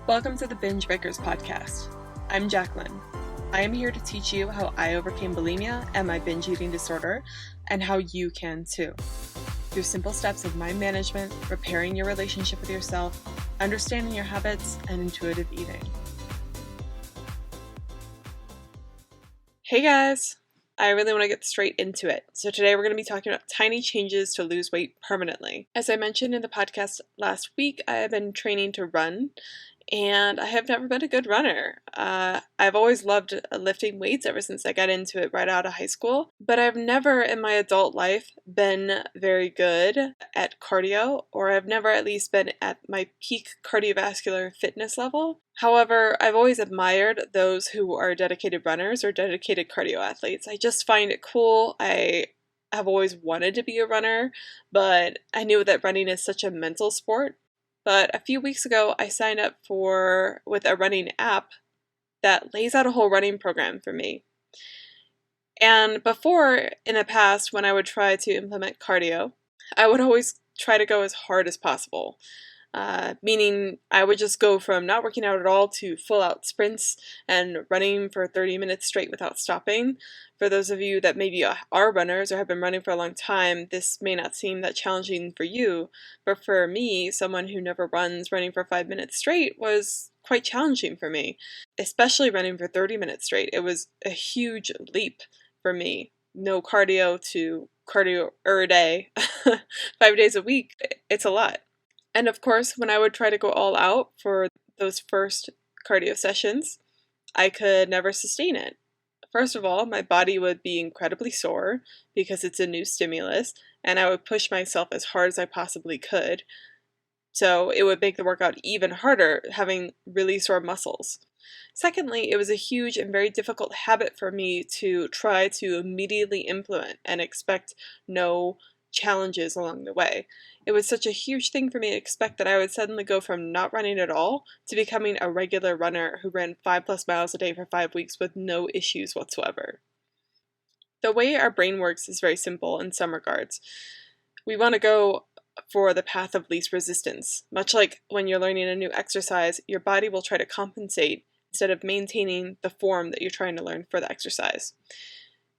Welcome to the Binge Breakers podcast. I'm Jacqueline. I am here to teach you how I overcame bulimia and my binge eating disorder, and how you can too. Through simple steps of mind management, repairing your relationship with yourself, understanding your habits, and intuitive eating. Hey guys! I really want to get straight into it. So today we're going to be talking about tiny changes to lose weight permanently. As I mentioned in the podcast last week, I have been training to run, and I have never been a good runner. I've always loved lifting weights ever since I got into it right out of high school, but I've never in my adult life been very good at cardio, or I've never at least been at my peak cardiovascular fitness level. However, I've always admired those who are dedicated runners or dedicated cardio athletes. I just find it cool. I have always wanted to be a runner, but I knew that running is such a mental sport. But a few weeks ago, I signed up with a running app that lays out a whole running program for me. And before, in the past, when I would try to implement cardio, I would always try to go as hard as possible. Meaning I would just go from not working out at all to full out sprints and running for 30 minutes straight without stopping. For those of you that maybe are runners or have been running for a long time, this may not seem that challenging for you, but for me, someone who never runs, running for 5 minutes straight was quite challenging for me, especially running for 30 minutes straight. It was a huge leap for me. No cardio to cardio a day, 5 days a week. It's a lot. And of course, when I would try to go all out for those first cardio sessions, I could never sustain it. First of all, my body would be incredibly sore because it's a new stimulus, and I would push myself as hard as I possibly could. So it would make the workout even harder, having really sore muscles. Secondly, it was a huge and very difficult habit for me to try to immediately implement and expect no challenges along the way. It was such a huge thing for me to expect that I would suddenly go from not running at all to becoming a regular runner who ran 5+ miles a day for 5 weeks with no issues whatsoever. The way our brain works is very simple in some regards. We want to go for the path of least resistance. Much like when you're learning a new exercise, your body will try to compensate instead of maintaining the form that you're trying to learn for the exercise.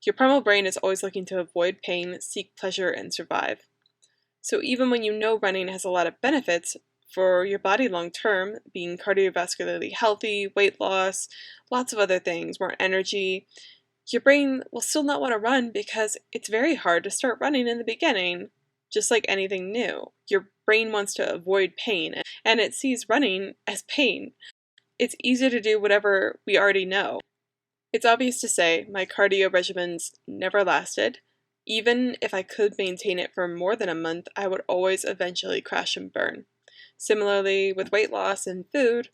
Your primal brain is always looking to avoid pain, seek pleasure, and survive. So even when you know running has a lot of benefits for your body long term, being cardiovascularly healthy, weight loss, lots of other things, more energy, your brain will still not want to run because it's very hard to start running in the beginning, just like anything new. Your brain wants to avoid pain, and it sees running as pain. It's easier to do whatever we already know. It's obvious to say my cardio regimens never lasted. Even if I could maintain it for more than a month, I would always eventually crash and burn. Similarly, with weight loss and food,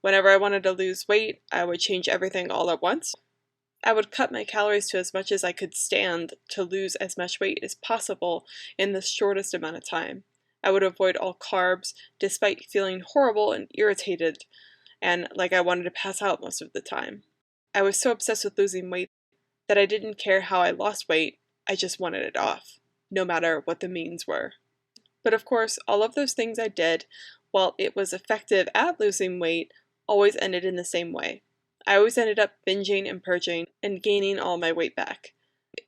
whenever I wanted to lose weight, I would change everything all at once. I would cut my calories to as much as I could stand to lose as much weight as possible in the shortest amount of time. I would avoid all carbs, despite feeling horrible and irritated, and like I wanted to pass out most of the time. I was so obsessed with losing weight that I didn't care how I lost weight, I just wanted it off, no matter what the means were. But of course, all of those things I did, while it was effective at losing weight, always ended in the same way. I always ended up binging and purging and gaining all my weight back.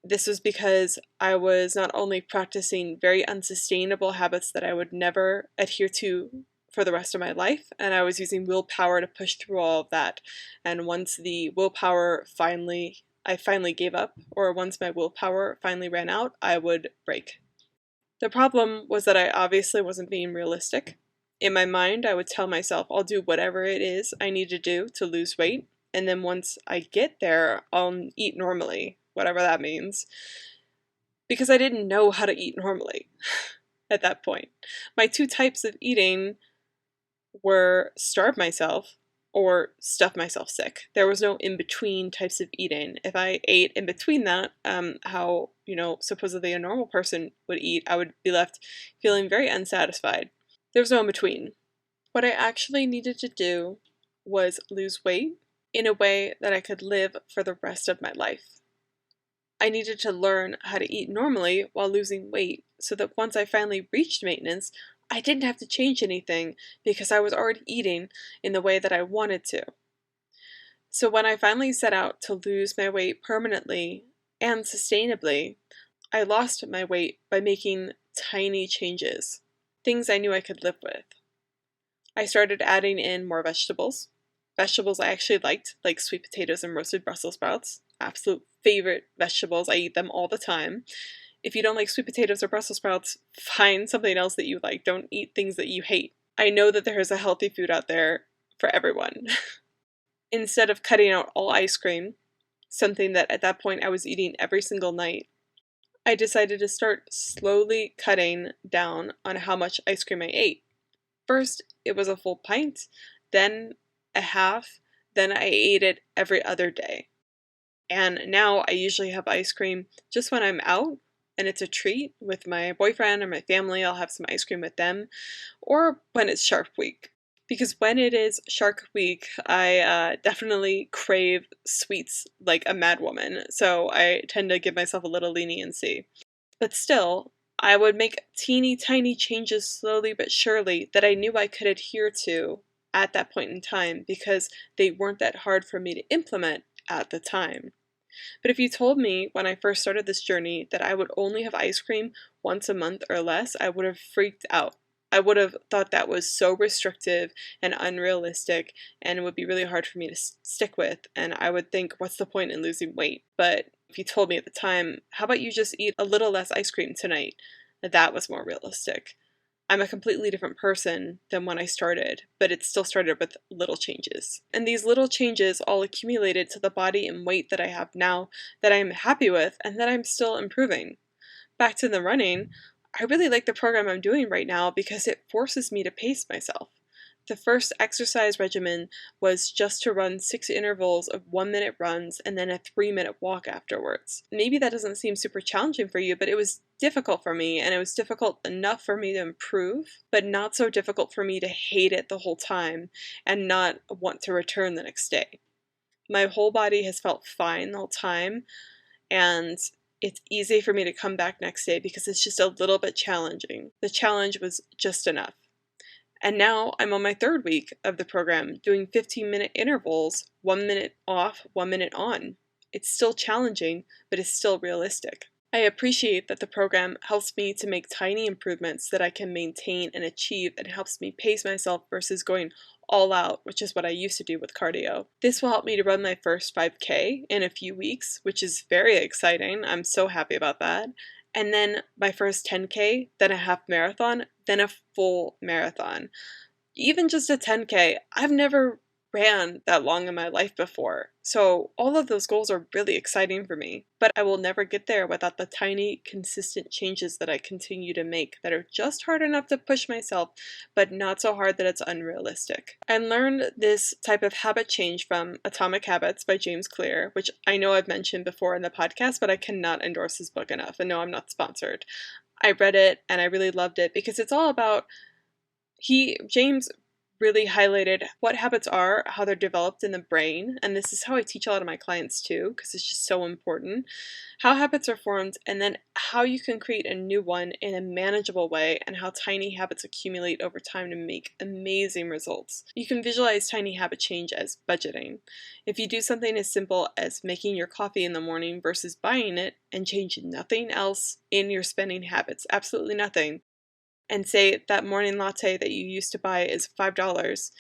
This was because I was not only practicing very unsustainable habits that I would never adhere to for the rest of my life, and I was using willpower to push through all of that. And once the willpower I finally gave up, or once my willpower finally ran out, I would break. The problem was that I obviously wasn't being realistic. In my mind, I would tell myself I'll do whatever it is I need to do to lose weight, and then once I get there, I'll eat normally, whatever that means. Because I didn't know how to eat normally at that point. My two types of eating were starve myself or stuff myself sick. There was no in-between types of eating. If I ate in between that, how, supposedly a normal person would eat, I would be left feeling very unsatisfied. There was no in-between. What I actually needed to do was lose weight in a way that I could live for the rest of my life. I needed to learn how to eat normally while losing weight so that once I finally reached maintenance, I didn't have to change anything because I was already eating in the way that I wanted to. So when I finally set out to lose my weight permanently and sustainably, I lost my weight by making tiny changes, things I knew I could live with. I started adding in more vegetables. Vegetables I actually liked, like sweet potatoes and roasted Brussels sprouts. Absolute favorite vegetables. I eat them all the time. If you don't like sweet potatoes or Brussels sprouts, find something else that you like. Don't eat things that you hate. I know that there is a healthy food out there for everyone. Instead of cutting out all ice cream, something that at that point I was eating every single night, I decided to start slowly cutting down on how much ice cream I ate. First, it was a full pint, then a half, then I ate it every other day. And now I usually have ice cream just when I'm out and it's a treat with my boyfriend or my family. I'll have some ice cream with them, or when it's Shark Week. Because when it is Shark Week, I definitely crave sweets like a mad woman, so I tend to give myself a little leniency. But still, I would make teeny tiny changes slowly but surely that I knew I could adhere to at that point in time because they weren't that hard for me to implement at the time. But if you told me when I first started this journey that I would only have ice cream once a month or less, I would have freaked out. I would have thought that was so restrictive and unrealistic, and it would be really hard for me to stick with, and I would think, what's the point in losing weight? But if you told me at the time, how about you just eat a little less ice cream tonight? That was more realistic. I'm a completely different person than when I started, but it still started with little changes. And these little changes all accumulated to the body and weight that I have now that I'm happy with and that I'm still improving. Back to the running, I really like the program I'm doing right now because it forces me to pace myself. The first exercise regimen was just to run 6 intervals of 1-minute runs and then a 3-minute walk afterwards. Maybe that doesn't seem super challenging for you, but it was difficult for me, and it was difficult enough for me to improve, but not so difficult for me to hate it the whole time and not want to return the next day. My whole body has felt fine the whole time, and it's easy for me to come back next day because it's just a little bit challenging. The challenge was just enough. And now I'm on my 3rd week of the program, doing 15-minute intervals, 1 minute off, 1 minute on. It's still challenging, but it's still realistic. I appreciate that the program helps me to make tiny improvements that I can maintain and achieve, and helps me pace myself versus going all out, which is what I used to do with cardio. This will help me to run my first 5K in a few weeks, which is very exciting. I'm so happy about that. And then my first 10K, then a half marathon, then a full marathon. Even just a 10K, I've never ran that long in my life before. So all of those goals are really exciting for me, but I will never get there without the tiny, consistent changes that I continue to make that are just hard enough to push myself, but not so hard that it's unrealistic. I learned this type of habit change from Atomic Habits by James Clear, which I know I've mentioned before in the podcast, but I cannot endorse his book enough, and no, I'm not sponsored. I read it and I really loved it because it's all about James really highlighted what habits are, how they're developed in the brain, and this is how I teach a lot of my clients too, because it's just so important. How habits are formed, and then how you can create a new one in a manageable way, and how tiny habits accumulate over time to make amazing results. You can visualize tiny habit change as budgeting. If you do something as simple as making your coffee in the morning versus buying it, and change nothing else in your spending habits, absolutely nothing, and say that morning latte that you used to buy is $5,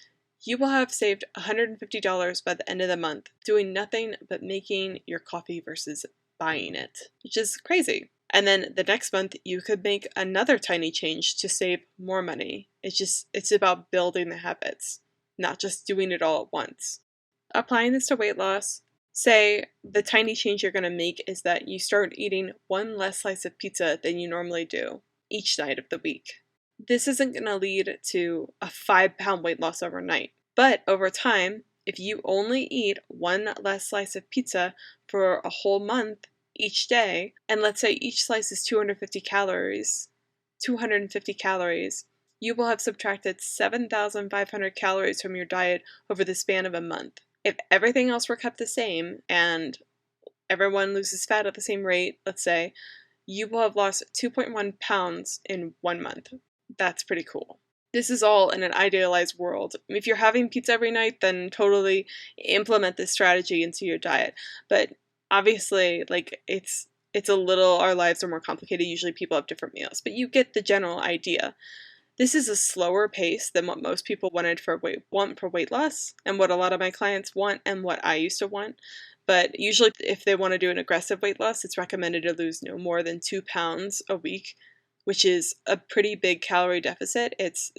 you will have saved $150 by the end of the month doing nothing but making your coffee versus buying it, which is crazy. And then the next month you could make another tiny change to save more money. It's about building the habits, not just doing it all at once. Applying this to weight loss, say the tiny change you're going to make is that you start eating 1 less slice of pizza than you normally do each night of the week. This isn't going to lead to a 5-pound weight loss overnight, but over time, if you only eat 1 less slice of pizza for a whole month each day, and let's say each slice is 250 calories, you will have subtracted 7,500 calories from your diet over the span of a month. If everything else were kept the same and everyone loses fat at the same rate, let's say, you will have lost 2.1 pounds in 1 month. that's pretty cool. This is all in an idealized world. If you're having pizza every night, then totally implement this strategy into your diet. But obviously, like it's a little, our lives are more complicated. Usually people have different meals, but you get the general idea. This is a slower pace than what most people want for weight loss, and what a lot of my clients want, and what I used to want. But usually if they want to do an aggressive weight loss, it's recommended to lose no more than 2 pounds a week, which is a pretty big calorie deficit. It's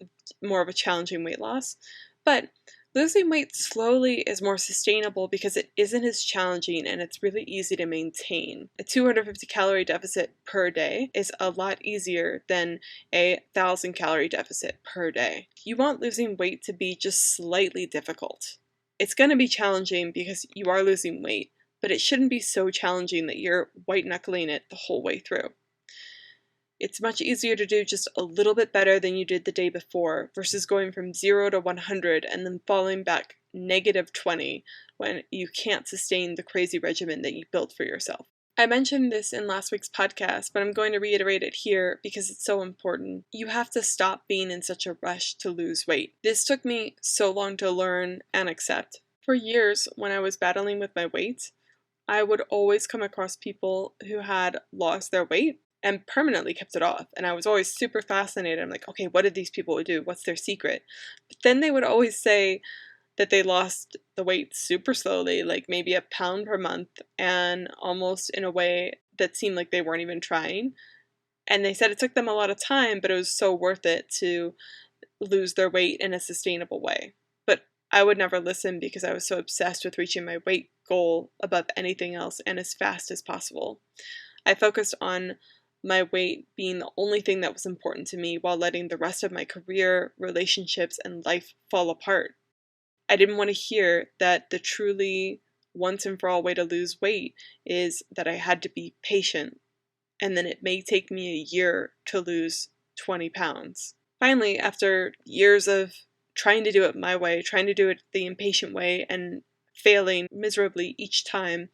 more of a challenging weight loss. But losing weight slowly is more sustainable because it isn't as challenging and it's really easy to maintain. A 250 calorie deficit per day is a lot easier than a 1,000 calorie deficit per day. You want losing weight to be just slightly difficult. It's going to be challenging because you are losing weight, but it shouldn't be so challenging that you're white knuckling it the whole way through. It's much easier to do just a little bit better than you did the day before versus going from 0 to 100 and then falling back -20 when you can't sustain the crazy regimen that you built for yourself. I mentioned this in last week's podcast, but I'm going to reiterate it here because it's so important. You have to stop being in such a rush to lose weight. This took me so long to learn and accept. For years, when I was battling with my weight, I would always come across people who had lost their weight and permanently kept it off. And I was always super fascinated. I'm like, okay, what did these people do? What's their secret? But then they would always say that they lost the weight super slowly, like maybe a pound per month, and almost in a way that seemed like they weren't even trying. And they said it took them a lot of time, but it was so worth it to lose their weight in a sustainable way. But I would never listen because I was so obsessed with reaching my weight goal above anything else and as fast as possible. I focused on my weight being the only thing that was important to me while letting the rest of my career, relationships, and life fall apart. I didn't want to hear that the truly once and for all way to lose weight is that I had to be patient, and then it may take me a year to lose 20 pounds. Finally, after years of trying to do it my way, trying to do it the impatient way, and failing miserably each time,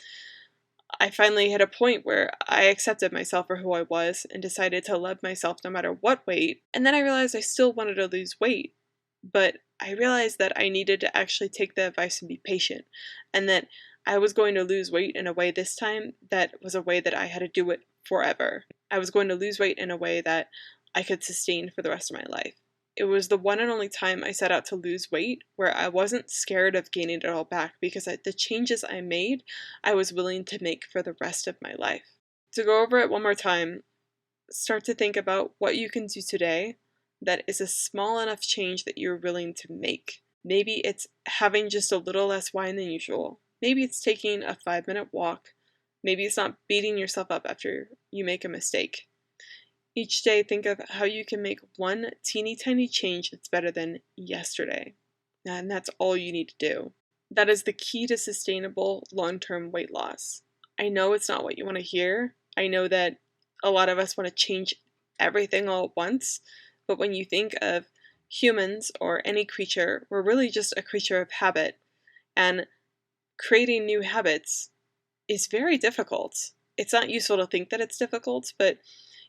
I finally hit a point where I accepted myself for who I was and decided to love myself no matter what weight. And then I realized I still wanted to lose weight, but I realized that I needed to actually take the advice and be patient, and that I was going to lose weight in a way this time that was a way that I had to do it forever. I was going to lose weight in a way that I could sustain for the rest of my life. It was the one and only time I set out to lose weight where I wasn't scared of gaining it all back because the changes I made, I was willing to make for the rest of my life. To go over it one more time, start to think about what you can do today that is a small enough change that you're willing to make. Maybe it's having just a little less wine than usual. Maybe it's taking a 5-minute walk. Maybe it's not beating yourself up after you make a mistake. Each day, think of how you can make one teeny tiny change that's better than yesterday. And that's all you need to do. That is the key to sustainable long-term weight loss. I know it's not what you want to hear. I know that a lot of us want to change everything all at once. But when you think of humans or any creature, we're really just a creature of habit. And creating new habits is very difficult. It's not useful to think that it's difficult, but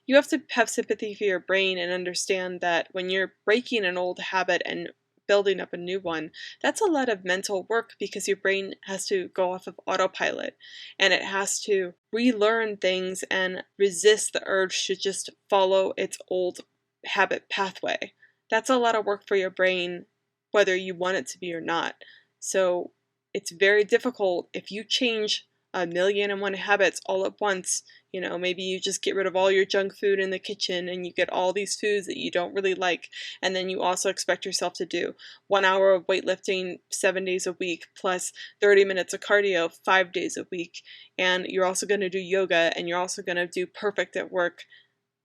you have to have sympathy for your brain and understand that when you're breaking an old habit and building up a new one, that's a lot of mental work because your brain has to go off of autopilot and it has to relearn things and resist the urge to just follow its old habit pathway. That's a lot of work for your brain, whether you want it to be or not. So it's very difficult if you change 1,000,001 habits all at once. Maybe you just get rid of all your junk food in the kitchen and you get all these foods that you don't really like. And then you also expect yourself to do 1 hour of weightlifting 7 days a week plus 30 minutes of cardio 5 days a week. And you're also going to do yoga and you're also going to do perfect at work.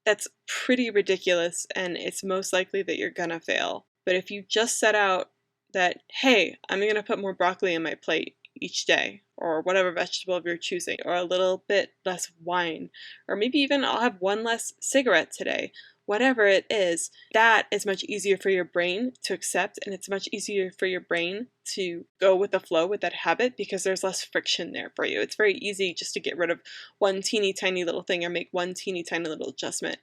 That's pretty ridiculous, and it's most likely that you're going to fail. But if you just set out that, hey, I'm going to put more broccoli on my plate each day, or whatever vegetable you're choosing, or a little bit less wine, or maybe even I'll have one less cigarette today. Whatever it is, that is much easier for your brain to accept, and it's much easier for your brain to go with the flow with that habit because there's less friction there for you. It's very easy just to get rid of one teeny tiny little thing or make one teeny tiny little adjustment.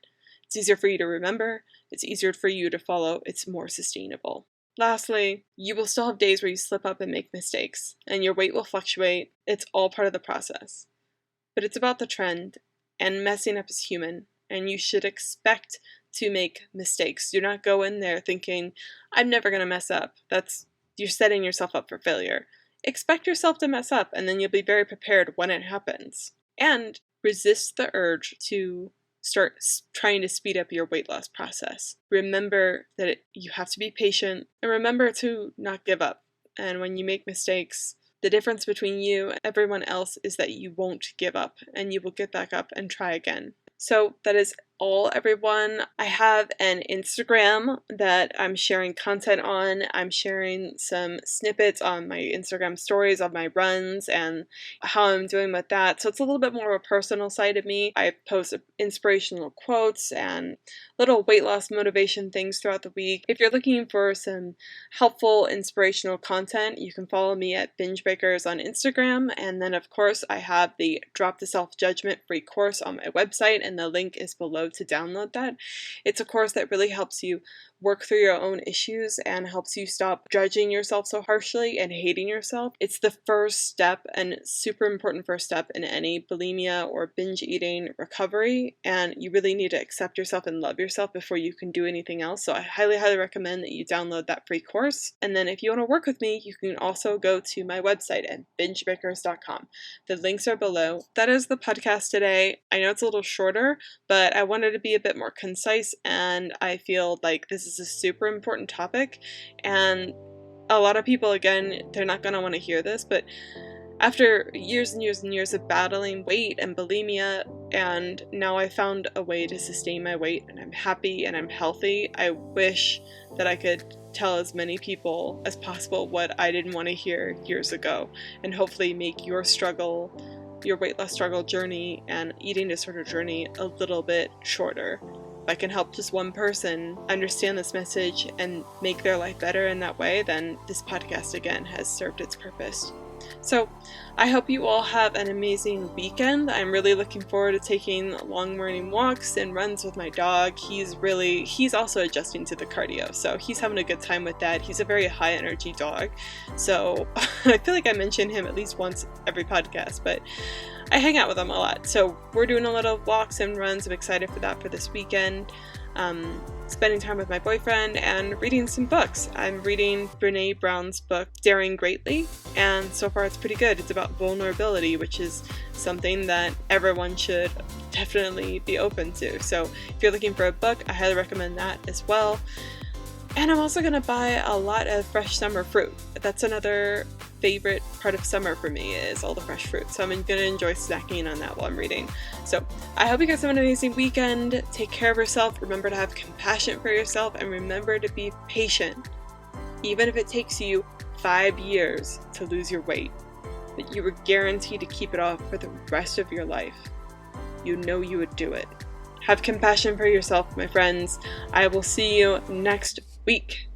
It's easier for you to remember, it's easier for you to follow, it's more sustainable. Lastly, you will still have days where you slip up and make mistakes, and your weight will fluctuate. It's all part of the process. But it's about the trend, and messing up is human, and you should expect to make mistakes. Do not go in there thinking, I'm never going to mess up. You're setting yourself up for failure. Expect yourself to mess up, and then you'll be very prepared when it happens. And resist the urge to start trying to speed up your weight loss process. Remember that you have to be patient, and remember to not give up. And when you make mistakes, the difference between you and everyone else is that you won't give up, and you will get back up and try again. So that is all, everyone. I have an Instagram that I'm sharing content on. I'm sharing some snippets on my Instagram stories of my runs and how I'm doing with that. So it's a little bit more of a personal side of me. I post inspirational quotes and little weight loss motivation things throughout the week. If you're looking for some helpful, inspirational content, you can follow me at Binge on Instagram. And then, of course, I have the Drop the Self-Judgment free course on my website, and the link is below to download that. It's a course that really helps you work through your own issues and helps you stop judging yourself so harshly and hating yourself. It's the first step, and super important first step in any bulimia or binge eating recovery, and you really need to accept yourself and love yourself before you can do anything else. So I highly recommend that you download that free course. And then if you want to work with me, you can also go to my website at bingebreakers.com. The links are below. That is the podcast today. I know it's a little shorter, but I wanted to be a bit more concise, and I feel like this is a super important topic, and a lot of people, again, they're not going to want to hear this, but after years and years and years of battling weight and bulimia, and now I found a way to sustain my weight, and I'm happy and I'm healthy. I wish that I could tell as many people as possible what I didn't want to hear years ago, and hopefully make your weight loss struggle journey and eating disorder journey a little bit shorter. If I can help just one person understand this message and make their life better in that way, then this podcast, again, has served its purpose. So I hope you all have an amazing weekend. I'm really looking forward to taking long morning walks and runs with my dog. He's also adjusting to the cardio, so he's having a good time with that. He's a very high energy dog, so I feel like I mention him at least once every podcast, but I hang out with him a lot. So we're doing a lot of walks and runs. I'm excited for that for this weekend. Spending time with my boyfriend and reading some books. I'm reading Brene Brown's book, Daring Greatly, and so far it's pretty good. It's about vulnerability, which is something that everyone should definitely be open to. So if you're looking for a book, I highly recommend that as well. And I'm also going to buy a lot of fresh summer fruit. That's another favorite part of summer for me, is all the fresh fruit. So I'm going to enjoy snacking on that while I'm reading. So I hope you guys have an amazing weekend. Take care of yourself. Remember to have compassion for yourself, and remember to be patient. Even if it takes you 5 years to lose your weight, but you were guaranteed to keep it off for the rest of your life, you know you would do it. Have compassion for yourself, my friends. I will see you next week.